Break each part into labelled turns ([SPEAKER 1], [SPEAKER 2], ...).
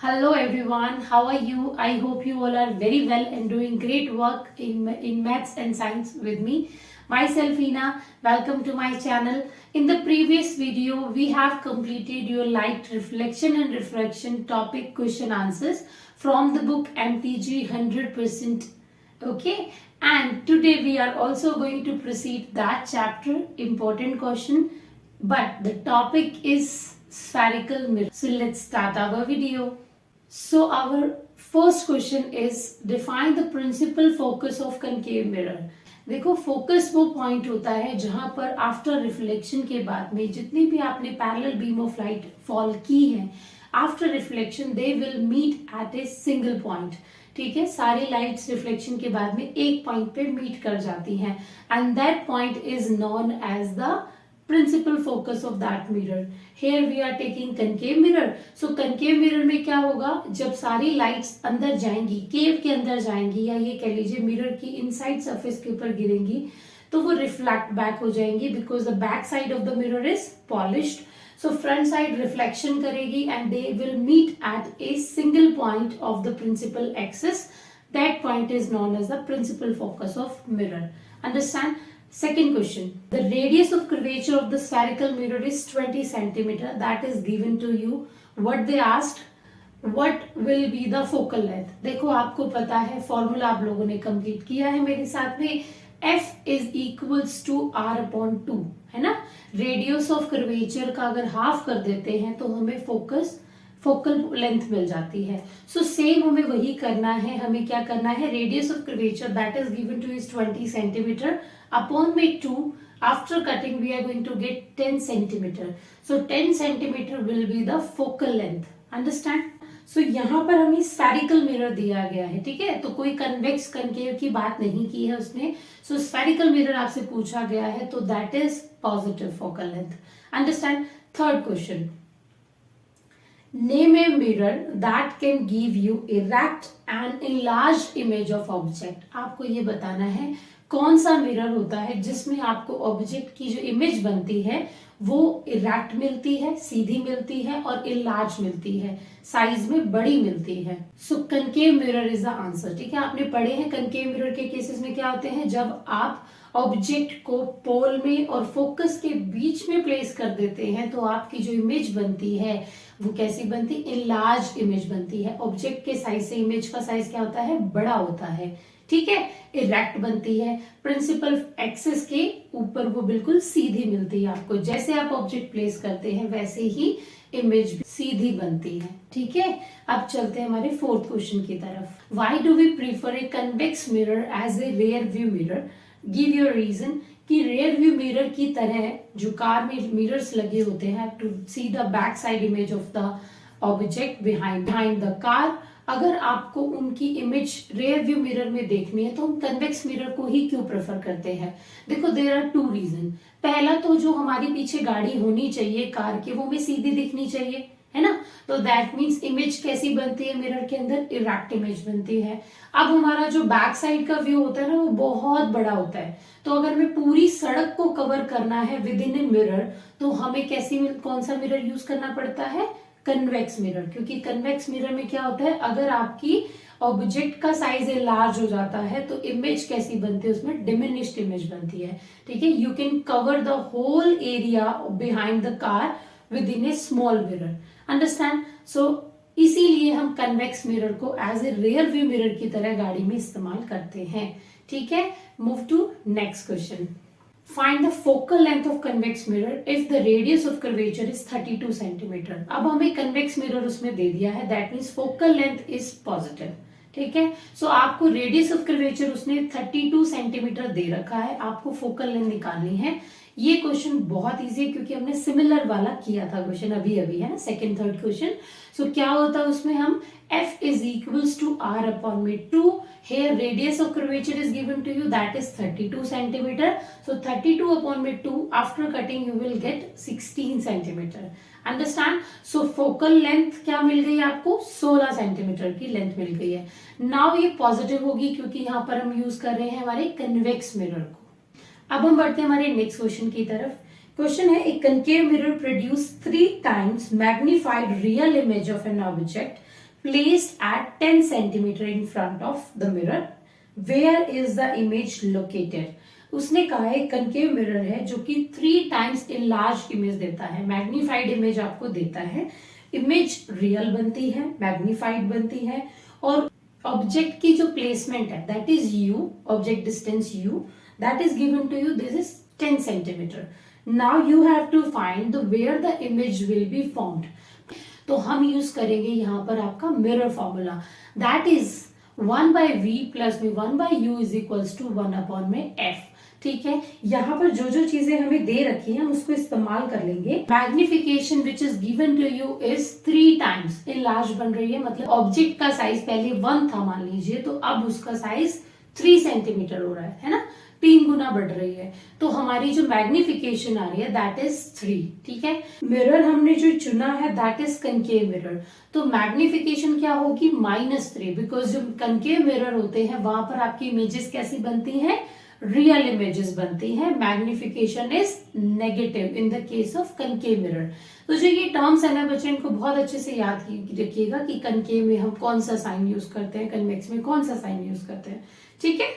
[SPEAKER 1] Hello everyone, how are you? I hope you all are very well and doing great work in maths and science with me. Myself Ina, welcome to my channel. In the previous video, we have completed your light reflection and refraction topic question answers from the book MTG 100%. Okay, and today we are also going to proceed that chapter, important question, but the topic is spherical mirror. So let's start our video. So our first question is define the principal focus of concave mirror. देखो focus वो point होता है जहां पर after reflection के बाद में जितनी भी आपने parallel beam of light fall की है after reflection they will meet at a single point. ठीक है, सारी लाइट्स रिफ्लेक्शन के बाद में एक पॉइंट पे मीट कर जाती हैं and that point is known as the principal focus of that mirror. Here we are taking concave mirror. So concave mirror में क्या होगा, जब सारी lights अंदर जाएंगी, केव के अंदर जाएंगी या ये कह लीजिए मिरर की इनसाइड सरफेस के ऊपर गिरेंगी तो वो रिफ्लेक्ट बैक हो जाएंगी because the back side of the mirror is polished. So front side reflection करेगी and they will meet at a single point of the principal axis. That point is known as the principal focus of mirror. Understand? Second question. The radius of curvature of the spherical mirror is 20 centimeter. That is given to you. What they asked, what will be the focal length? देखो आपको पता है formula आप लोगों ने complete किया है मेरे साथ में. F is equals to R upon 2 है ना. रेडियस ऑफ कर्वेचर का अगर हाफ कर देते हैं तो हमें फोकल लेंथ मिल जाती है. सो सेम हमें वही करना है. हमें क्या करना है, radius of curvature that is given two is 20 centimetre upon में 2. after cutting we are going to get 10 centimeter. so 10 centimeter will be the focal length. understand? so यहाँ पर हमें spherical mirror दिया गया है. ठीक है, तो कोई convex concave की बात नहीं की है उसने. so spherical mirror आपसे पूछा गया है तो that is positive focal length. understand? third question. Name a mirror that can give you erect and enlarged image of object. आपको ये बताना है कौन सा मिरर होता है जिसमें आपको ऑब्जेक्ट की जो इमेज बनती है वो इरेक्ट मिलती है, सीधी मिलती है और इनलार्ज मिलती है, साइज में बड़ी मिलती है. So concave mirror is the answer. ठीक है, आपने पढ़े हैं कनकेव मिरर के केसेस में क्या होते हैं, जब आप ऑब्जेक्ट को पोल में और फोकस के बीच में प्लेस कर देते हैं तो आपकी जो इमेज बनती है वो कैसी बनती, इनलार्ज इमेज बनती है. ऑब्जेक्ट के साइज से इमेज का साइज क्या होता है, बड़ा होता है. ठीक है, इरेक्ट बनती है, प्रिंसिपल एक्सिस के ऊपर वो बिल्कुल सीधी मिलती है आपको. जैसे आप ऑब्जेक्ट प्लेस करते हैं वैसे ही इमेज सीधी बनती है. ठीक है, अब चलते हैं हमारे फोर्थ क्वेश्चन की तरफ. Why do we prefer a convex mirror as a rear view mirror? Give your reason. कि रियर व्यू मिरर की तरह जो कार में मिरर्स लगे होते हैं to see the back side image of the object behind the car, अगर आपको उनकी इमेज रियर व्यू मिरर में देखनी है तो हम कन्वेक्स मिरर को ही क्यों प्रेफर करते हैं? देखो देयर आर 2 रीजन. पहला तो जो हमारी पीछे गाड़ी होनी चाहिए कार की वो हमें सीधी दिखनी चाहिए, है ना. तो दैट मीन्स इमेज कैसी बनती है मिरर के अंदर, इरेक्ट इमेज बनती है. अब हमारा जो बैक साइड का व्यू होता है ना वो बहुत बड़ा होता है. तो अगर हमें पूरी सड़क को कवर करना है विद इन ए मिरर तो हमें कौन सा मिरर यूज करना पड़ता है, कन्वेक्स मिरर. क्योंकि कन्वेक्स मिरर में क्या होता है, अगर आपकी ऑब्जेक्ट का साइज लार्ज हो जाता है तो इमेज कैसी बनती है, उसमें डिमिनिश्ड इमेज बनती है. ठीक है, you can cover the whole area behind the car with in a small mirror. Understand? So इसीलिए हम कन्वेक्स मिरर को as a rear view mirror की तरह गाड़ी में इस्तेमाल करते हैं. ठीक है, move to next question. Find the focal length of convex mirror if the radius of curvature is 32 centimeter. अब हमें convex mirror उसमें दे दिया है, that means focal length is positive. ठीक है, सो आपको रेडियस ऑफ कर्वेचर उसने 32 सेंटीमीटर दे रखा है, आपको फोकल लेंथ निकालनी है. ये क्वेश्चन बहुत इजी है क्योंकि हमने सिमिलर वाला किया था क्वेश्चन अभी है ना, सेकंड थर्ड क्वेश्चन. सो क्या होता है उसमें, हम f is equals to r upon में 2. Here radius of curvature is given to you, that is 32 centimeter. So 32 upon में 2, after cutting you will get 16 centimeter. Understand? So focal length क्या मिल गई आपको, 16 सेंटीमीटर की लेंथ मिल गई है. Now ये positive होगी क्योंकि यहाँ पर हम यूज कर रहे हैं हमारे कन्वेक्स मिरर को. अब हम बढ़ते हैं हमारे नेक्स्ट क्वेश्चन की तरफ. क्वेश्चन है, a concave mirror produce 3 times magnified real image of an object placed at 10 centimeter in front of the mirror. Where is the image located? उसने कहा है कनकेव मिरर है जो कि 3 times enlarged इमेज देता है, मैग्निफाइड इमेज आपको देता है। इमेज रियल बनती है, मैग्निफाइड बनती है, और ऑब्जेक्ट की जो प्लेसमेंट है that is u, object distance u, that is given to you, this is 10 centimetre. Now you have to find where the image will be formed. तो हम यूज करेंगे यहाँ पर आपका mirror formula, that is 1 by v plus में 1 by u is equals to 1 upon में f। ठीक है, यहाँ पर जो जो चीजें हमें दे रखी है हम उसको इस्तेमाल कर लेंगे। Magnification which is given to you is 3 times enlarged बन रही है, मतलब ऑब्जेक्ट का साइज पहले 1 था मान लीजिए, तो अब उसका साइज 3 सेंटीमीटर हो रहा है ना, 3 गुना बढ़ रही है। तो हमारी जो मैग्निफिकेशन आ रही है दैट इज 3। ठीक है, मिरर हमने जो चुना है दैट इज कनकेव मिरर, तो मैग्निफिकेशन क्या होगी -3, बिकॉज जो कनकेव मिरर होते हैं वहां पर आपकी इमेजेस कैसी बनती हैं, रियल इमेजेस बनती हैं। Magnification is negative in the case of concave mirror. तो जो ये टर्म्स है ना बच्चे, इनको बहुत अच्छे से याद रखिएगा कि कनकेव में हम कौन सा साइन यूज करते हैं, कन्वेक्स में कौन सा साइन यूज करते हैं। ठीक है,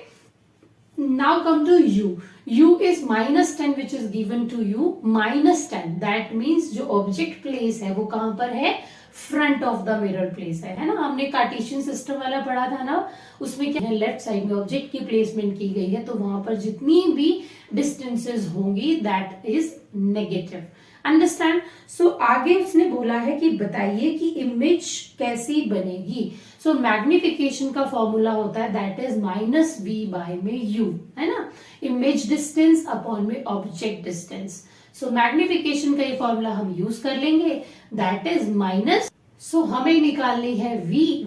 [SPEAKER 1] now come to u. u is -10 which is given to you, -10 that means जो ऑब्जेक्ट प्लेस है वो कहां पर है, front of the mirror place है ना। हमने कार्टेशियन सिस्टम वाला पढ़ा था ना, उसमें क्या है, लेफ्ट साइड में ऑब्जेक्ट की प्लेसमेंट की गई है, तो वहां पर जितनी भी डिस्टेंसेस होंगी दैट इज नेगेटिव। अंडरस्टैंड। सो आगे उसने बोला है कि बताइए कि इमेज कैसी बनेगी। सो मैग्निफिकेशन का फॉर्मूला होता है दैट इज -v by में u, है ना, इमेज डिस्टेंस अपॉन में ऑब्जेक्ट डिस्टेंस। सो मैग्निफिकेशन का ये फॉर्मूला हम यूज कर लेंगे, दैट इज माइनस, सो हमें निकालनी है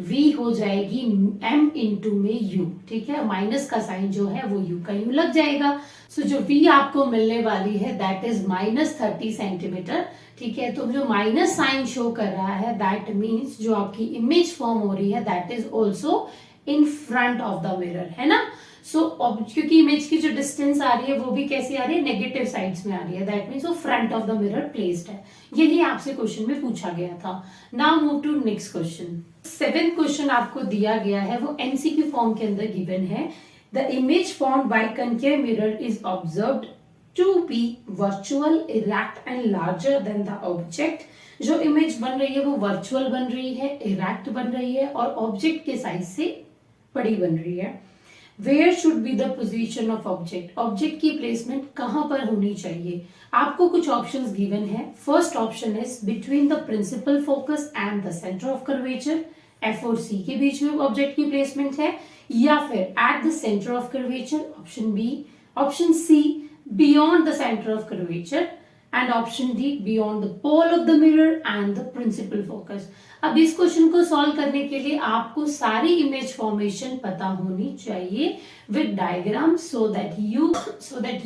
[SPEAKER 1] v हो जाएगी m इंटू में u। ठीक है, माइनस का साइन जो है वो u का u लग जाएगा। सो जो v आपको मिलने वाली है दैट इज -30 सेंटीमीटर। ठीक है, तो जो माइनस साइन शो कर रहा है दैट मीन्स जो आपकी इमेज फॉर्म हो रही है that is also in front of the mirror, है ना। सो क्योंकि इमेज की जो डिस्टेंस आ रही है वो भी कैसी आ रही है, नेगेटिव साइड्स में आ रही है, दैट मीन्स वो front of the mirror placed है। यही आपसे क्वेश्चन में पूछा गया था। Now move to next question. 7th question आपको दिया गया है, वो एमसीक्यू फॉर्म के अंदर गिवन है। The image formed by concave mirror is observed to be virtual, erect and larger than the object. जो इमेज बन रही है वो वर्चुअल बन रही है, इरेक्ट बन रही है और ऑब्जेक्ट के साइज से बड़ी बन रही है। Where should be the position of object, object की प्लेसमेंट कहां पर होनी चाहिए। आपको कुछ ऑप्शंस गिवन है। First option is between the principal focus and the centre of curvature, F और C के बीच में ऑब्जेक्ट की प्लेसमेंट है, या फिर at the centre of curvature, option B. Option C beyond the centre of curvature, and option D beyond the pole of the mirror and the principal focus. अब इस क्वेश्चन को सॉल्व करने के लिए आपको सारी इमेज फॉर्मेशन पता होनी चाहिए with diagram, so that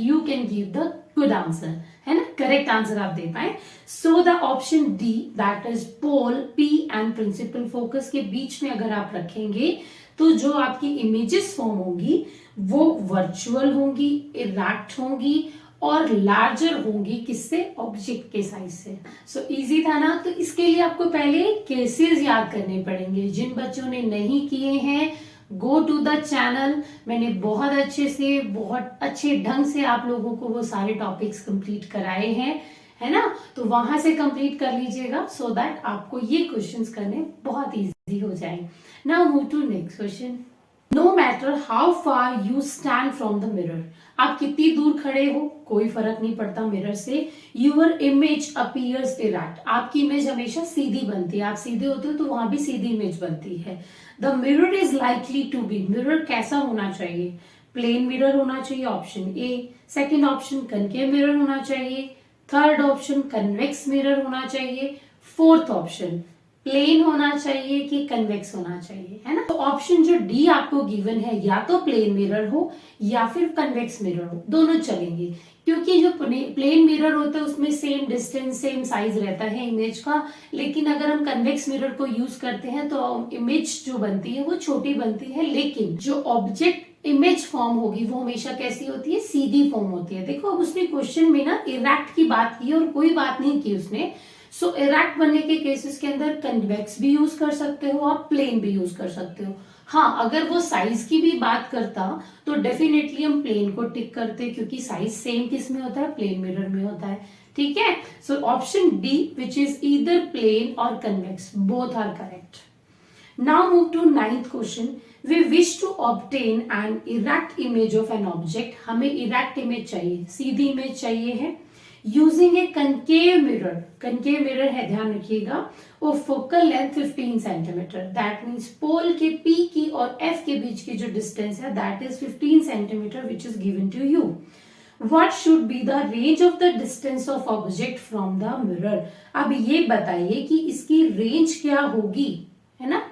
[SPEAKER 1] you can give the good answer, है ना, करेक्ट आंसर आप दे पाए। So the option D that is pole, P and principal focus के बीच में अगर आप रखेंगे तो जो आपकी इमेजेस फॉर्म होंगी वो वर्चुअल होंगी, इरेक्ट होंगी और लार्जर होंगी, किससे, ऑब्जेक्ट के साइज से। सो इजी था ना। तो इसके लिए आपको पहले केसेस याद करने पड़ेंगे। जिन बच्चों ने नहीं किए हैं गो टू द चैनल, मैंने बहुत अच्छे से, बहुत अच्छे ढंग से आप लोगों को वो सारे टॉपिक्स कंप्लीट कराए हैं, है ना। तो वहां से कंप्लीट कर लीजिएगा सो दैट आपको ये क्वेश्चंस करने बहुत इजी हो जाए। Now move to next question. No matter how far you stand from the mirror, आप कितनी दूर खड़े हो कोई फर्क नहीं पड़ता मिरर से, यूर इमेज अपीयर्स इरेक्ट, आपकी इमेज हमेशा सीधी बनती है, आप सीधे होते हो तो वहां भी सीधी इमेज बनती है। The mirror is likely to be, mirror कैसा होना चाहिए, प्लेन मिरर होना चाहिए, option A. Second option concave mirror होना चाहिए। थर्ड ऑप्शन कन्वेक्स मिरर होना चाहिए। फोर्थ ऑप्शन प्लेन होना चाहिए कि कन्वेक्स होना चाहिए, है ना। तो ऑप्शन जो डी आपको गिवन है या तो प्लेन मिरर हो या फिर कन्वेक्स मिरर हो, दोनों चलेंगे, क्योंकि जो प्लेन मिरर होता है उसमें सेम डिस्टेंस, सेम साइज रहता है इमेज का। लेकिन अगर हम कन्वेक्स मिरर को यूज करते हैं तो इमेज जो बनती है वो छोटी बनती है, लेकिन जो ऑब्जेक्ट इमेज फॉर्म होगी वो हमेशा कैसी होती है, सीधी फॉर्म होती है। देखो अब उसने क्वेश्चन में ना इरेक्ट की बात की और कोई बात नहीं की उसने, सो इरेक्ट बनने के केसेस के अंदर कन्वेक्स भी यूज कर सकते हो आप, प्लेन भी यूज कर सकते हो। हाँ, अगर वो साइज की भी बात करता तो डेफिनेटली हम प्लेन को टिक करते, क्योंकि साइज सेम किस में होता है, प्लेन मिरर में होता है। ठीक है, so option D which is either plane or convex, both are correct. Now move to ninth question. We wish to obtain an erect image of an object. हमें erect image चाहिए, सीधी image चाहिए है, using a concave mirror. concave mirror है, ध्यान रखिएगा, और focal length 15 centimetre. That means पोल के P की और F के बीच की जो डिस्टेंस है that is 15 centimetre which is given to you. What should be the range of the distance of object from the mirror? अब ये बताइए कि इसकी रेंज क्या होगी, है ना।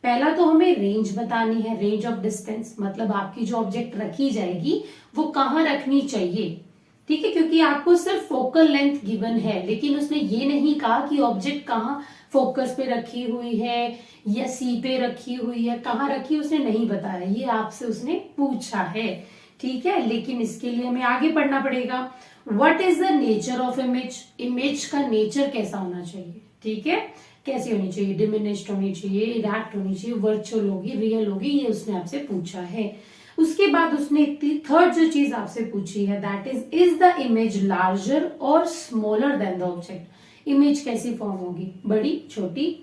[SPEAKER 1] पहला तो हमें रेंज बतानी है, रेंज ऑफ डिस्टेंस, मतलब आपकी जो ऑब्जेक्ट रखी जाएगी वो कहाँ रखनी चाहिए। ठीक है, क्योंकि आपको सिर्फ फोकल लेंथ गिवन है, लेकिन उसने ये नहीं कहा कि ऑब्जेक्ट कहाँ फोकस पे रखी हुई है या सी पे रखी हुई है, कहाँ रखी उसने नहीं बताया, ये आपसे उसने पूछा है। ठीक है, लेकिन इसके लिए हमें आगे पढ़ना पड़ेगा। What is the nature of image, image का नेचर कैसा होना चाहिए। ठीक है, कैसी होनी चाहिए, डिमिनिश्ड होनी चाहिए, इरेक्ट होनी चाहिए, वर्चुअल होगी, रियल होगी, ये उसने आपसे पूछा है। उसके बाद उसने थर्ड जो चीज आपसे पूछी है that is the image larger और smaller than the object, image कैसी फॉर्म होगी, बड़ी छोटी।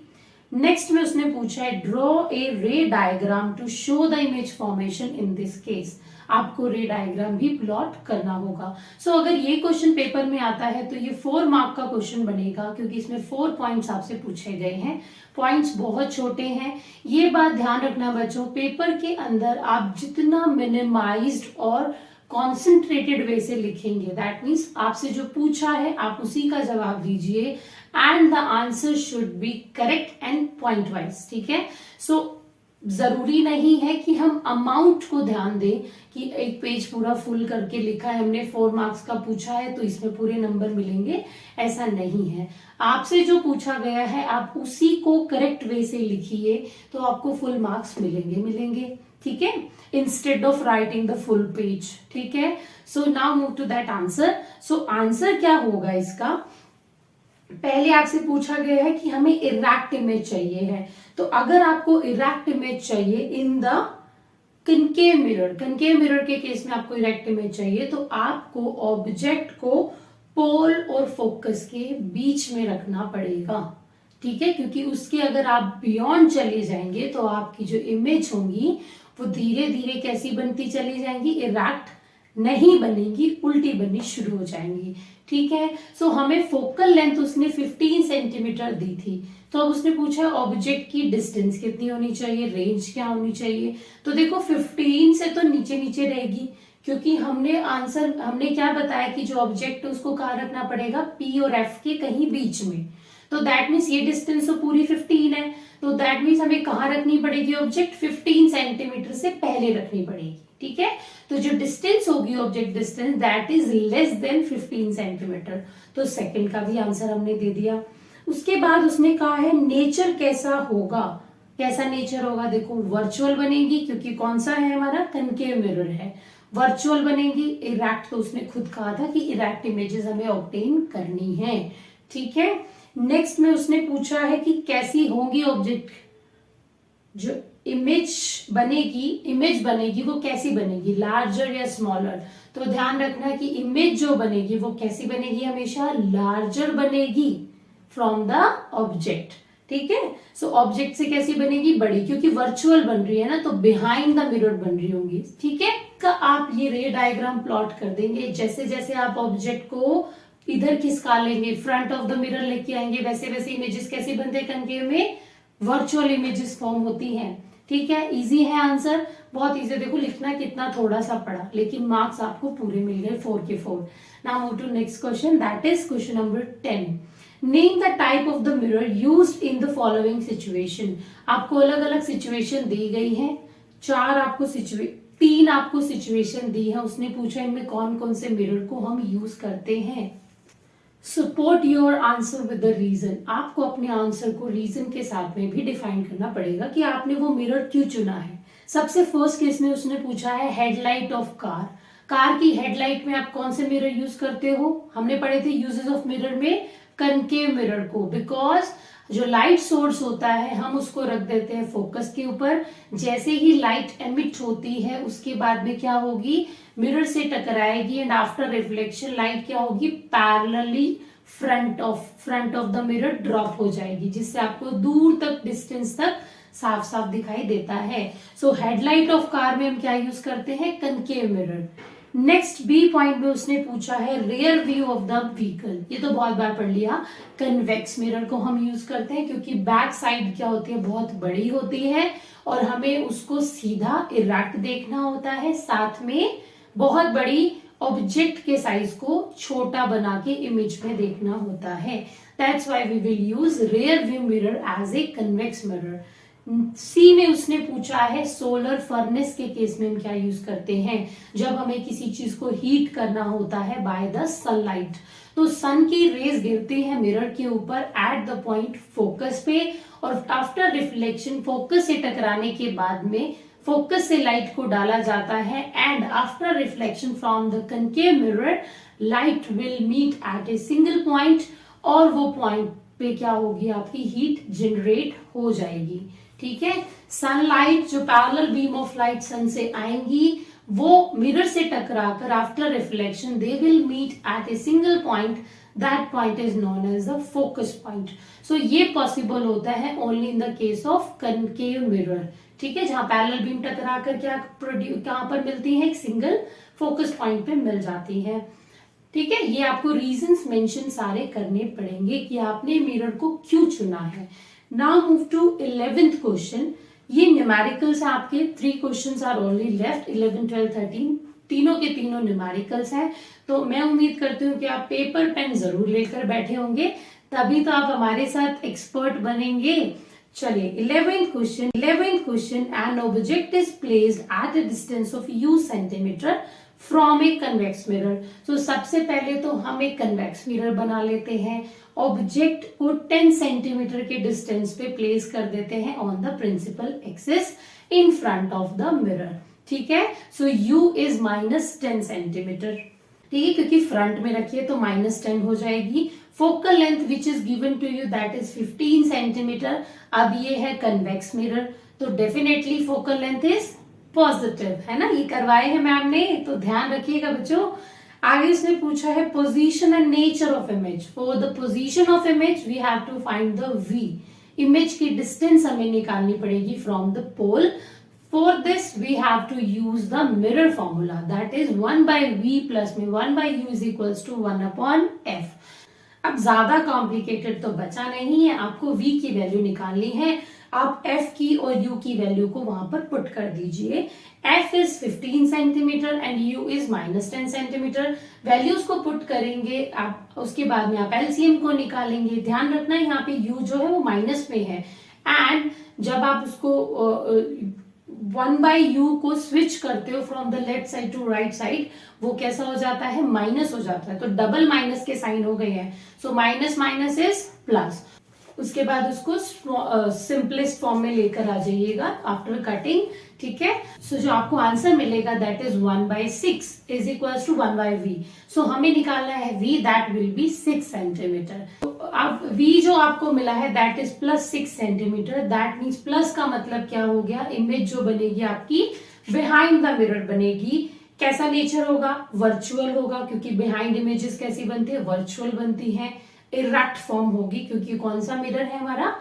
[SPEAKER 1] नेक्स्ट में उसने पूछा है draw a ray diagram to show the image formation in this case, आपको रे डायग्राम भी प्लॉट करना होगा। सो अगर ये क्वेश्चन पेपर में आता है तो ये 4 मार्क का क्वेश्चन बनेगा, क्योंकि इसमें 4 पॉइंट्स आपसे पूछे गए हैं, पॉइंट्स बहुत छोटे हैं। ये बात ध्यान रखना बच्चों, पेपर के अंदर आप जितना मिनिमाइज्ड और कॉन्सेंट्रेटेड वे से लिखेंगे, दैट मीन्स आपसे जो पूछा है आप उसी का जवाब दीजिए, and the answer should be correct and point wise. ठीक है, सो जरूरी नहीं है कि हम अमाउंट को ध्यान दें कि एक पेज पूरा फुल करके लिखा है हमने, 4 मार्क्स का पूछा है तो इसमें पूरे नंबर मिलेंगे, ऐसा नहीं है। आपसे जो पूछा गया है आप उसी को करेक्ट वे से लिखिए तो आपको फुल मार्क्स मिलेंगे। ठीक है, instead of writing the full page. ठीक है, so now move to that answer. So answer क्या होगा इसका, पहले आपसे पूछा गया है कि हमें इरेक्ट इमेज चाहिए है, तो अगर आपको इरेक्ट इमेज चाहिए इन द कनकेव मिरर के केस में आपको इरेक्ट इमेज चाहिए, तो आपको ऑब्जेक्ट को पोल और फोकस के बीच में रखना पड़ेगा। ठीक है, क्योंकि उसके अगर आप बियॉन्ड चले जाएंगे तो आपकी जो इमेज होंगी वो धीरे धीरे कैसी बनती चली जाएंगी, इरेक्ट नहीं बनेगी, उल्टी बननी शुरू हो जाएंगी। ठीक है, सो हमें फोकल लेंथ उसने 15 सेंटीमीटर दी थी, तो अब उसने पूछा ऑब्जेक्ट की डिस्टेंस कितनी होनी चाहिए, रेंज क्या होनी चाहिए। तो देखो 15 से तो नीचे नीचे रहेगी, क्योंकि हमने क्या बताया कि जो ऑब्जेक्ट है उसको कहाँ रखना पड़ेगा, पी और एफ के कहीं बीच में, तो दैट मीन्स ये डिस्टेंस तो पूरी 15 है, तो दैट मीन्स हमें कहाँ रखनी पड़ेगी ऑब्जेक्ट, 15 सेंटीमीटर से पहले रखनी पड़ेगी। ठीक है, तो जो डिस्टेंस होगी object distance that is less than 15 centimetre, तो सेकंड का भी आंसर हमने दे दिया। उसके बाद उसने कहा है नेचर कैसा होगा, कैसा नेचर होगा, देखो वर्चुअल बनेगी, क्योंकि कौन सा है हमारा, कनकेव मिरर है, वर्चुअल बनेगी। इरेक्ट तो उसने खुद कहा था कि इरेक्ट इमेजेस हमें ऑब्टेन करनी है। ठीक है, नेक्स्ट में उसने पूछा है कि कैसी होंगी ऑब्जेक्ट, जो इमेज बनेगी वो कैसी बनेगी, लार्जर या स्मॉलर। तो ध्यान रखना कि इमेज जो बनेगी वो कैसी बनेगी, हमेशा लार्जर बनेगी फ्रॉम द ऑब्जेक्ट। ठीक है, सो ऑब्जेक्ट से कैसी बनेगी, बड़ी, क्योंकि वर्चुअल बन रही है ना, तो बिहाइंड द मिरर बन रही होंगी। ठीक है, का आप ये रे डायग्राम प्लॉट कर देंगे, जैसे जैसे आप ऑब्जेक्ट को इधर खिसका लेंगे, फ्रंट ऑफ द मिरर लेके आएंगे, वैसे वैसे इमेजेस कैसे बनते हैं कनकेव में, वर्चुअल इमेजेस फॉर्म होती हैं। ठीक है, इजी है आंसर, बहुत इजी। देखो लिखना कितना थोड़ा सा पड़ा, लेकिन मार्क्स आपको पूरे मिल गए 4 के 4। Now move to next question, that is question number 10। Name the type of the mirror used in the following situation. आपको अलग अलग सिचुएशन दी गई है, 3 आपको सिचुएशन दी है, उसने पूछा इनमें कौन कौन से मिरर को हम यूज करते हैं। Support your answer with the reason, आपको अपने आंसर को रीजन के साथ में भी डिफाइन करना पड़ेगा कि आपने वो मिरर क्यों चुना है। सबसे फर्स्ट केस में उसने पूछा है हेडलाइट ऑफ कार की हेडलाइट में आप कौन से मिरर यूज करते हो, हमने पढ़े थे यूजेस ऑफ मिरर में कनकेव मिरर को, बिकॉज जो लाइट सोर्स होता है हम उसको रख देते हैं फोकस के ऊपर। जैसे ही लाइट एमिट होती है उसके बाद में क्या होगी, मिरर से टकराएगी एंड आफ्टर रिफ्लेक्शन लाइट क्या होगी, parallelly front of the mirror drop हो जाएगी, जिससे आपको दूर तक डिस्टेंस तक साफ साफ दिखाई देता है। सो हेडलाइट ऑफ कार में हम क्या यूज करते हैं, concave mirror. Next B point में उसने पूछा है rear view of the vehicle, ये तो बहुत बार पढ़ लिया। कन्वेक्स मिरर को हम यूज करते हैं क्योंकि बैक साइड क्या होती है, बहुत बड़ी होती है और हमें उसको सीधा इरेक्ट देखना होता है, साथ में बहुत बड़ी ऑब्जेक्ट के साइज को छोटा बना के इमेज में देखना होता है। That's why we will use rear view mirror as a convex mirror. C में उसने पूछा है सोलर फर्नेस के केस में हम क्या यूज करते हैं, जब हमें किसी चीज को हीट करना होता है बाय द सनलाइट। तो सन की रेज गिरती है मिरर के ऊपर एट द पॉइंट फोकस पे, और आफ्टर रिफ्लेक्शन फोकस से टकराने के बाद में फोकस से लाइट को डाला जाता है and after reflection from the concave mirror light will meet at a single point, और वो पॉइंट पे क्या होगी, आपकी हीट जनरेट हो जाएगी। ठीक है, सनलाइट जो parallel beam of light sun से आएंगी वो मिरर से टकराकर after reflection they will meet at a single point, that point is known as the focus point. So ये पॉसिबल होता है only in the case of concave mirror. ठीक है, जहां पैरेलल बीम टकराकर कहां पर मिलती है, एक सिंगल फोकस पॉइंट पे मिल जाती है। ठीक है, ये आपको रीजंस मेंशन सारे करने पड़ेंगे कि आपने मिरर को क्यों चुना है। Now move to 11th question. ये न्यूमेरिकल्स है आपके, 3 क्वेश्चंस आर ओनली लेफ्ट, 11, 12, 13 तीनों के तीनों न्यूमेरिकल्स हैं। तो मैं उम्मीद करती हूँ कि आप पेपर पेन जरूर लेकर बैठे होंगे, तभी तो आप हमारे साथ एक्सपर्ट बनेंगे। चलिए 11th question, an object is placed at a distance of u centimetre from A convex mirror. तो सबसे पहले तो हम एक कन्वेक्स मिरर बना लेते हैं, ऑब्जेक्ट को 10 सेंटीमीटर के डिस्टेंस पे प्लेस कर देते हैं on the principal axis in front of the mirror. ठीक है, सो u इज -10 सेंटीमीटर। ठीक है, क्योंकि फ्रंट में रखिए तो -10 हो जाएगी। Focal length which is given to you that is 15 centimetre. अब ये है कन्वेक्स मिरर, तो definitely focal length is positive, है ना, ये करवाए हैं मैम ने, तो ध्यान रखिएगा बच्चों। आगे इसने पूछा है position and nature of image. For the position of image we have to find the v। Image की डिस्टेंस हमें निकालनी पड़ेगी from the pole. For this we have to use the mirror formula, that is 1/v plus में 1/u is equals to 1/f। अब ज्यादा complicated तो बचा नहीं है, आपको v की वैल्यू निकालनी है। आप f की और u की वैल्यू को वहां पर पुट कर दीजिए। f is 15 centimetre and u is -10 centimetre. Values को पुट करेंगे आप, उसके बाद में आप एलसीएम को निकालेंगे। ध्यान रखना यहाँ पे u जो है वो माइनस में है, एंड जब आप उसको 1/u को स्विच करते हो from the left side to right side, वो कैसा हो जाता है, माइनस हो जाता है। तो डबल माइनस के साइन हो गए हैं, so minus minus is plus. उसके बाद उसको सिंपलेस्ट फॉर्म में लेकर आ जाइएगा आफ्टर कटिंग। ठीक है, सो जो आपको आंसर मिलेगा that is 1/6 is equals to 1/v। So हमें निकालना है v, that will be 6 centimetre. तो अब v जो आपको मिला है that is +6 centimetre. That means plus का मतलब क्या हो गया, इमेज जो बनेगी आपकी बिहाइंड द मिरर बनेगी। कैसा नेचर होगा, वर्चुअल होगा, क्योंकि बिहाइंड इमेजेस कैसी बनती है, वर्चुअल बनती है। इरेक्ट फॉर्म होगी क्योंकि कौन सा मिरर है हमारा,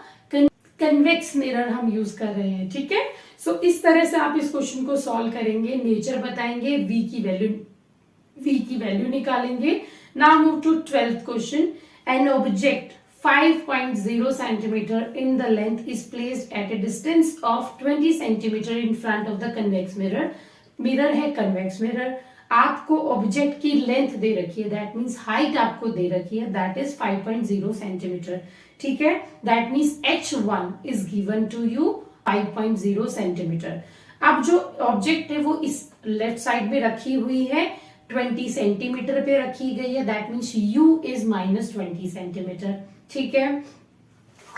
[SPEAKER 1] कन्वेक्स मिरर हम यूज कर रहे हैं। ठीक है, सो इस तरह से आप इस क्वेश्चन को सॉल्व करेंगे, नेचर बताएंगे, v की वैल्यू निकालेंगे। Now move to 12th question. An object 5.0 centimetre in the length is placed at a distance of 20 centimetre in front of the convex mirror. Mirror है कन्वेक्स मिरर, आपको object की length दे रखी है, that means height आपको दे रखी है, that is 5.0 centimetre. ठीक है, that means h1 is given to you 5.0 centimetre. अब जो ऑब्जेक्ट है वो इस लेफ्ट साइड में रखी हुई है, 20 सेंटीमीटर पे रखी गई है, that means u is -20 centimetre. ठीक है,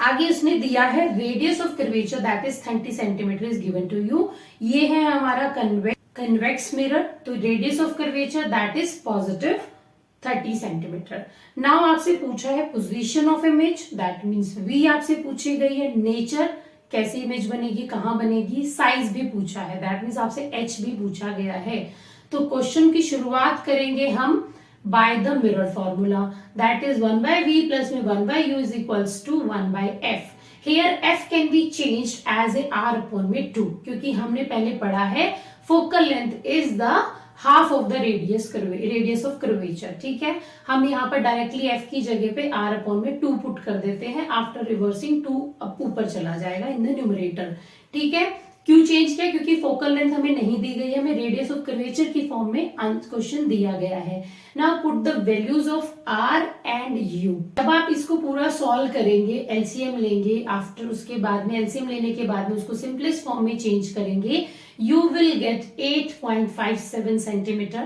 [SPEAKER 1] आगे उसने दिया है radius of curvature that is 30 centimetre is given to you. ये है हमारा कन्वेक्स मिरर, तो radius of curvature that is positive 30 centimetre. Now आपसे पूछा है position of image, that means we आपसे पूछी गई है, नेचर कैसी इमेज बनेगी, कहां बनेगी, साइज भी पूछा है, दैट मीन्स आपसे एच भी पूछा गया है। तो क्वेश्चन की शुरुआत करेंगे हम by the mirror formula, that is 1/v plus में 1/u is equals to 1/f। Here f can be changed as a r upon में 2, क्योंकि हमने पहले पढ़ा है focal length is the half of the radius of curvature. ठीक है, हम यहाँ पर डायरेक्टली f की जगह पे r अपॉन में 2 पुट कर देते हैं, आफ्टर रिवर्सिंग 2 ऊपर चला जाएगा इन द न्यूमरेटर। ठीक है, क्यों चेंज किया, क्योंकि फोकल लेंथ हमें नहीं दी गई है, हमें रेडियस ऑफ कर्वेचर की फॉर्म में क्वेश्चन दिया गया है। Now put the values of r and u। जब आप इसको पूरा सॉल्व करेंगे, एलसीएम लेंगे, आफ्टर उसके बाद में एलसीएम लेने के बाद में उसको सिंपलेस्ट फॉर्म में चेंज करेंगे, you will get 8.57 centimetre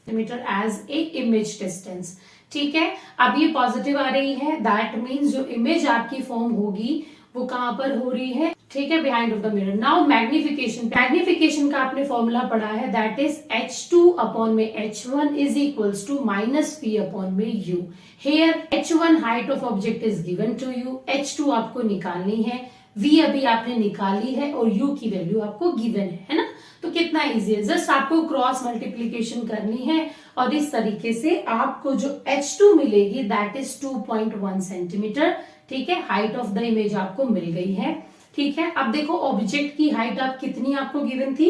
[SPEAKER 1] as a image distance. ठीक है, अब ये पॉजिटिव आ रही है, दैट मीन्स जो इमेज आपकी फॉर्म होगी वो कहां पर हो रही है, ठीक है, behind of the mirror. Now magnification का आपने फॉर्मूला पढ़ा है, दैट इज h2 अपॉन में h1 is equals to minus p upon में u। Here h1 height of object is given to you, h2 आपको निकालनी है, v अभी आपने निकाली है और u की वैल्यू आपको गिवन है ना। तो कितना इजी है, जस्ट आपको क्रॉस मल्टीप्लीकेशन करनी है और इस तरीके से आपको जो h2 मिलेगी दैट इज 2.1 सेंटीमीटर। ठीक है, हाइट ऑफ द इमेज आपको मिल गई है। ठीक है, अब देखो ऑब्जेक्ट की हाइट आप कितनी आपको गिवन थी,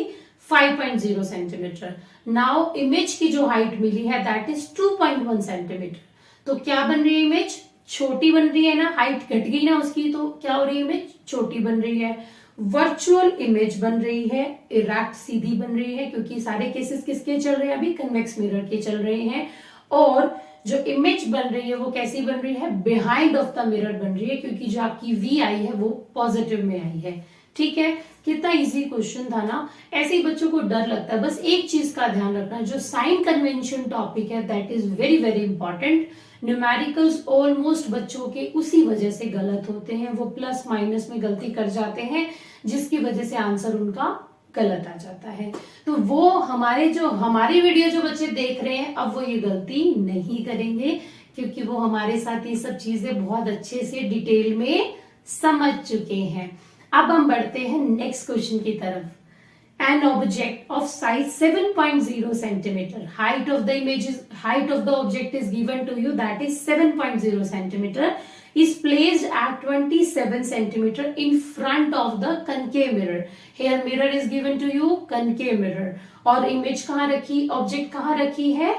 [SPEAKER 1] 5.0 सेंटीमीटर। नाउ इमेज की जो हाइट मिली है दैट इज 2.1 सेंटीमीटर। तो क्या बन रही है इमेज, छोटी बन रही है ना, हाइट घट गई ना उसकी, तो क्या हो रही है इमेज, छोटी बन रही है। वर्चुअल इमेज बन रही है, इरेक्ट सीधी बन रही है, क्योंकि सारे केसेस किसके चल रहे हैं अभी, कन्वेक्स मिरर के चल रहे हैं। और जो इमेज बन रही है वो कैसी बन रही है, बिहाइंड ऑफ द मिरर बन रही है, क्योंकि जो आपकी वी आई है वो पॉजिटिव में आई है। ठीक है, कितना इजी क्वेश्चन था ना। ऐसे ही बच्चों को डर लगता है, बस एक चीज का ध्यान रखना, जो साइन कन्वेंशन टॉपिक है that is very very important. Numericals almost बच्चों के उसी वजह से गलत होते हैं, वो प्लस माइनस में गलती कर जाते हैं, जिसकी वजह से आंसर उनका गलत आ जाता है। तो वो हमारी वीडियो जो बच्चे देख रहे हैं अब वो ये गलती नहीं करेंगे, क्योंकि वो हमारे साथ ये सब चीजें बहुत अच्छे से डिटेल में समझ चुके हैं। अब हम बढ़ते हैं नेक्स्ट क्वेश्चन की तरफ। An object of size 7.0 centimeter, height of the object is given to you, that is 7.0 centimeter, is placed at 27 centimeter in front of the concave mirror. Here mirror is given to you, concave mirror, और image कहाँ रखी, object कहाँ रखी है,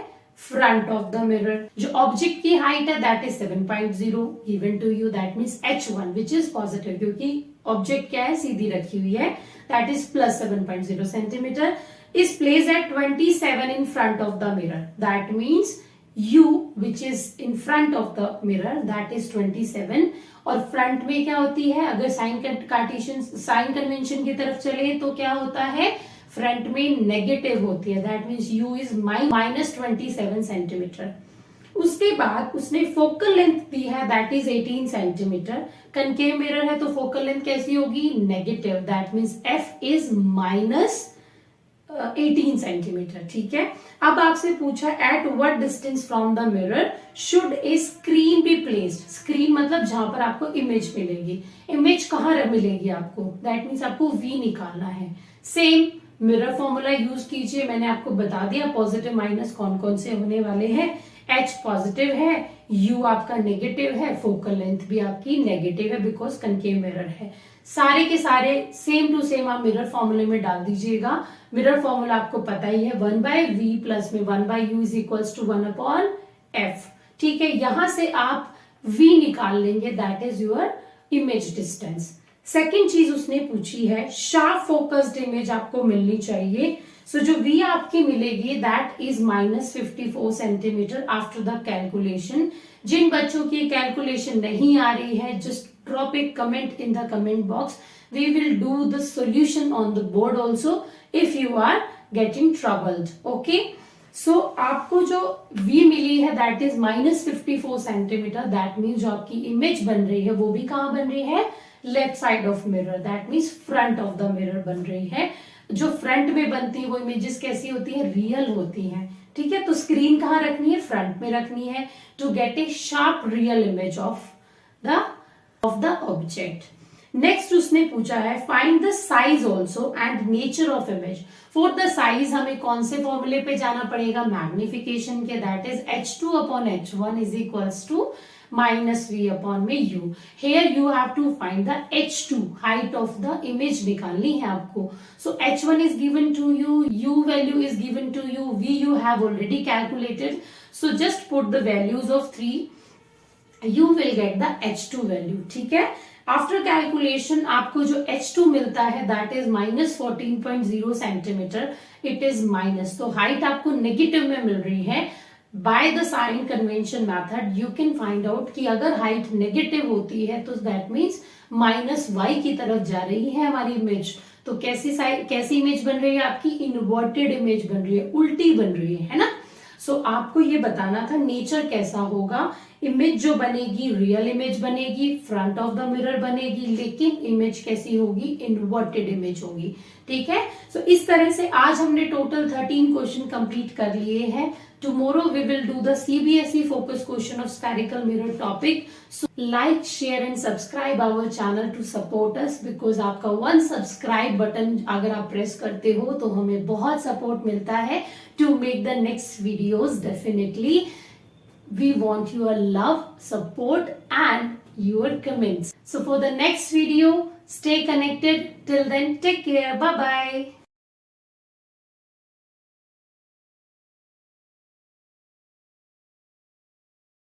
[SPEAKER 1] front of the mirror। जो object की height है that is 7.0 given to you, that means h1 which is positive, क्योंकि object क्या है, सीधी रखी हुई है, that is plus 7.0 centimeter, is placed at 27 in front of the mirror, that means u which is in front of the mirror that is 27। और front में क्या होती है, अगर साइन कन्वेंशन की तरफ चले तो क्या होता है, फ्रंट में नेगेटिव होती है, that means u is minus 27 centimetre. उसके बाद उसने फोकल लेंथ दी है that is 18 centimetre. Concave mirror है तो फोकल लेंथ कैसी होगी, negative, that means f is minus 18 centimetre. ठीक है, अब आपसे पूछा at what distance from the mirror should A screen be placed. Screen मतलब जहां पर आपको इमेज मिलेगी, इमेज कहाँ मिलेगी आपको, दैट मीन्स आपको v निकालना है। सेम मिरर फॉर्मूला यूज कीजिए, मैंने आपको बता दिया पॉजिटिव माइनस कौन कौन से होने वाले हैं। h पॉजिटिव है, u आपका नेगेटिव है, फोकल लेंथ भी आपकी नेगेटिव है बिकॉज कनकेव मिरर है। सारे के सारे सेम टू सेम आप मिरर फॉर्मूले में डाल दीजिएगा। मिरर फॉर्मूला आपको पता ही है, 1/v प्लस में 1/u is equals to 1/f। ठीक है, यहां से आप v निकाल लेंगे, that is your image distance. Second चीज उसने पूछी है, शार्प फोकस्ड इमेज आपको मिलनी चाहिए। सो जो v आपकी मिलेगी that is minus 54 centimetre after the calculation. जिन बच्चों की कैलकुलेशन नहीं आ रही है, just drop a comment in the comment box, we will do the solution on the board also if you are getting troubled. Okay, so आपको जो v मिली है that is minus 54 centimetre, that means जो आपकी image बन रही है वो भी कहां बन रही है, left side of mirror, that means front of the mirror बन रही है। जो फ्रंट में बनती है वो इमेजेस कैसी होती है, रियल होती हैं, ठीक है, तो स्क्रीन कहाँ रखनी है, फ्रंट में रखनी है, to get a sharp real image of the object. Next उसने पूछा है find the size also and nature of image. For the size हमें कौन से फॉर्मूले पे जाना पड़ेगा, मैग्निफिकेशन के, that is h2 upon h1 is equals to minus v upon में u। Here you have to find the h2 height of the image निकालनी है आपको। So h1 is given to you, u value is given to you, v you have already calculated, so just put the values of 3, you will get the h2 value. ठीक है, after calculation आपको जो h2 मिलता है that is -14.0 centimetre, it is minus, तो height आपको negative में मिल रही है। By the sign convention method you can find out कि अगर हाइट नेगेटिव होती है तो दैट मीन्स -y की तरफ जा रही है हमारी इमेज। तो कैसी इमेज बन रही है आपकी, इन्वर्टेड इमेज बन रही है, उल्टी बन रही है ना। सो आपको ये बताना था नेचर कैसा होगा, इमेज जो बनेगी रियल इमेज बनेगी, फ्रंट ऑफ द मिरर बनेगी, लेकिन इमेज कैसी होगी, इन्वर्टेड इमेज होगी। ठीक है, सो इस तरह से आज हमने टोटल 13 क्वेश्चन कंप्लीट कर लिए हैं। Tomorrow we will do the CBSE focus question of spherical mirror topic. So like share and subscribe our channel to support us, because आपका 1 सब्सक्राइब बटन अगर आप प्रेस करते हो तो हमें बहुत सपोर्ट मिलता है to make the next videos. Definitely we want your love, support and your comments. So for the next video, stay connected. Till then, take care. Bye bye.